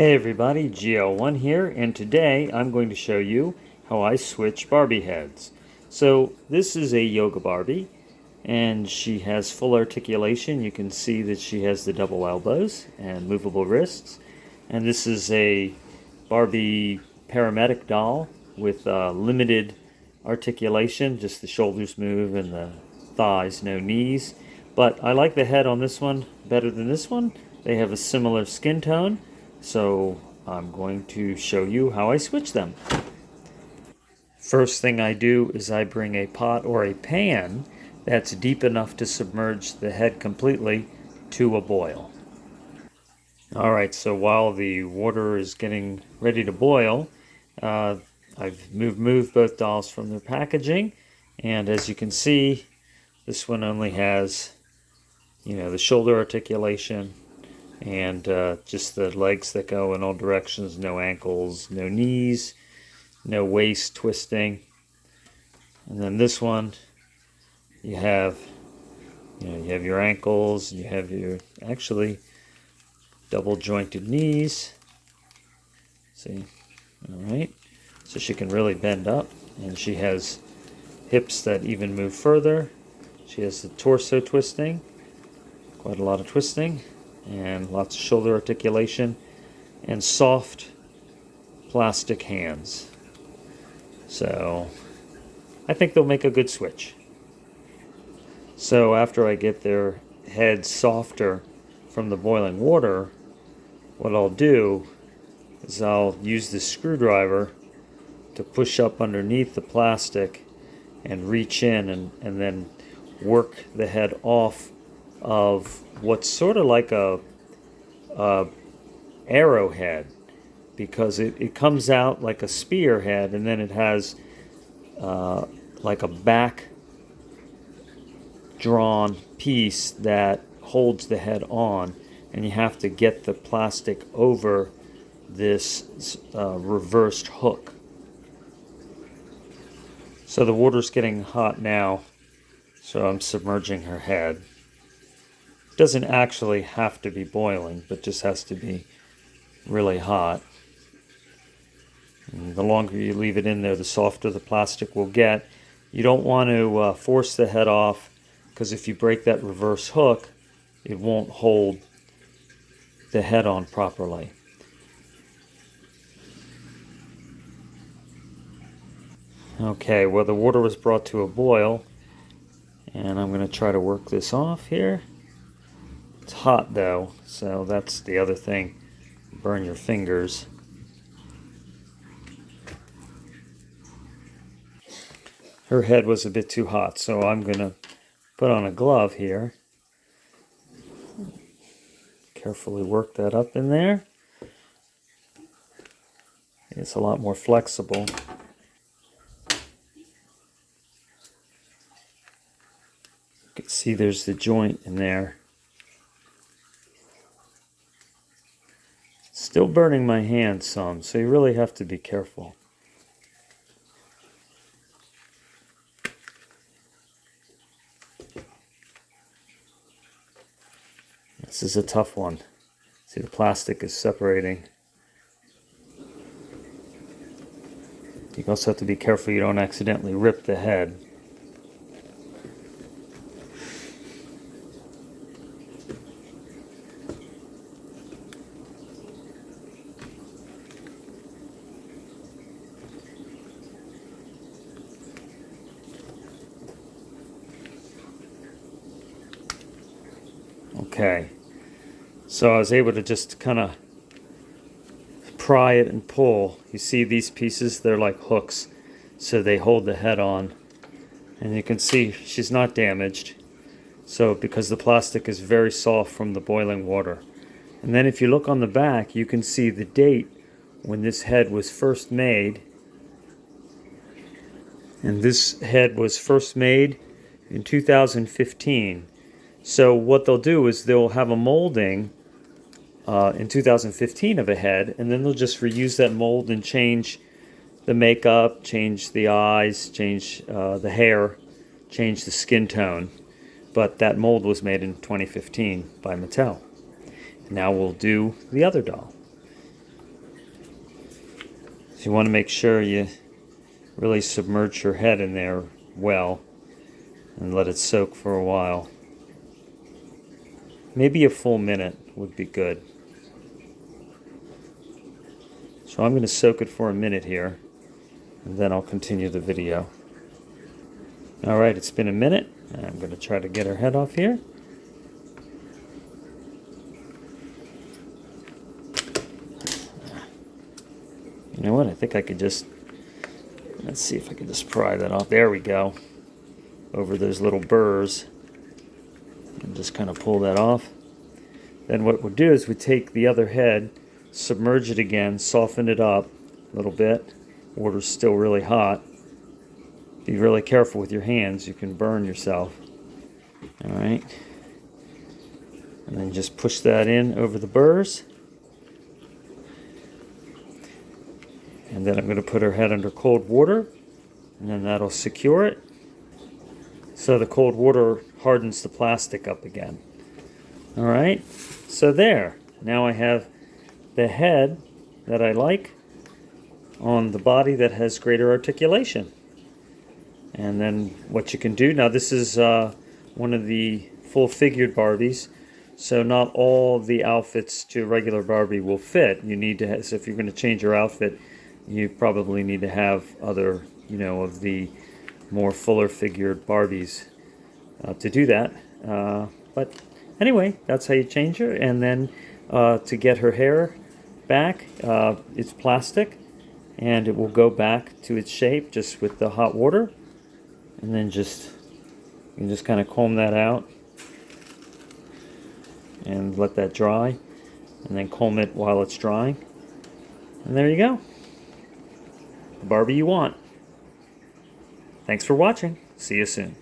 Hey everybody, GL1 here, and today I'm going to show you how I switch Barbie heads. So this is a yoga Barbie, and she has full articulation. You can see that she has the double elbows and movable wrists. And this is a Barbie paramedic doll with limited articulation, just the shoulders move and the thighs, no knees. But I like the head on this one better than this one. They have a similar skin tone. So I'm going to show you how I switch them. First thing I do is I bring a pot or a pan that's deep enough to submerge the head completely to a boil. Alright, so while the water is getting ready to boil, I've moved both dolls from their packaging, and as you can see, this one only has, the shoulder articulation, and just the legs that go in all directions, no ankles, no knees, no waist twisting. And then this one, you have your ankles, you have your actually double jointed knees. See, all right. So she can really bend up, and she has hips that even move further. She has the torso twisting, quite a lot of twisting, and lots of shoulder articulation, and soft plastic hands. So I think they'll make a good switch. So after I get their heads softer from the boiling water, what I'll do is I'll use the screwdriver to push up underneath the plastic and reach in and then work the head off of what's sort of like a arrowhead, because it comes out like a spearhead, and then it has like a back drawn piece that holds the head on, and you have to get the plastic over this reversed hook. So the water's getting hot now, so I'm submerging her head. Doesn't actually have to be boiling, but just has to be really hot. And the longer you leave it in there, the softer the plastic will get. You don't want to force the head off, because if you break that reverse hook, it won't hold the head on properly. Okay, well, the water was brought to a boil, and I'm going to try to work this off here. It's hot though, so that's the other thing. Burn your fingers. Her head was a bit too hot, so I'm going to put on a glove here. Carefully work that up in there. It's a lot more flexible. You can see there's the joint in there. Still burning my hand some, so you really have to be careful. This is a tough one. See, the plastic is separating. You also have to be careful you don't accidentally rip the head. Okay, so I was able to just kind of pry it and pull. You see these pieces, they're like hooks, so they hold the head on. And you can see she's not damaged, so because the plastic is very soft from the boiling water. And then if you look on the back, you can see the date when this head was first made. And this head was first made in 2015. So what they'll do is they'll have a molding in 2015 of a head, and then they'll just reuse that mold and change the makeup, change the eyes, change the hair, change the skin tone. But that mold was made in 2015 by Mattel. Now we'll do the other doll. So you want to make sure you really submerge your head in there well and let it soak for a while. Maybe a full minute would be good. So I'm going to soak it for a minute here, and then I'll continue the video. Alright, it's been a minute. I'm going to try to get her head off here. You know what? I think I could just, let's see if I can just pry that off. There we go. Over those little burrs. And just kind of pull that off. Then what we'll do is we take the other head, submerge it again, soften it up a little bit. Water's still really hot. Be really careful with your hands. You can burn yourself. Alright. And then just push that in over the burrs. And then I'm going to put her head under cold water, and then that'll secure it. So the cold water hardens the plastic up again. Alright, so there. Now I have the head that I like on the body that has greater articulation. And then what you can do, now this is one of the full figured Barbies, so not all the outfits to regular Barbie will fit. You need to have, so if you're going to change your outfit, you probably need to have other, of the more fuller figured Barbies to do that. But anyway, that's how you change her. And then to get her hair back, it's plastic, and it will go back to its shape just with the hot water. And then you can just kind of comb that out and let that dry, and then comb it while it's drying. And there you go. The Barbie you want. Thanks for watching. See you soon.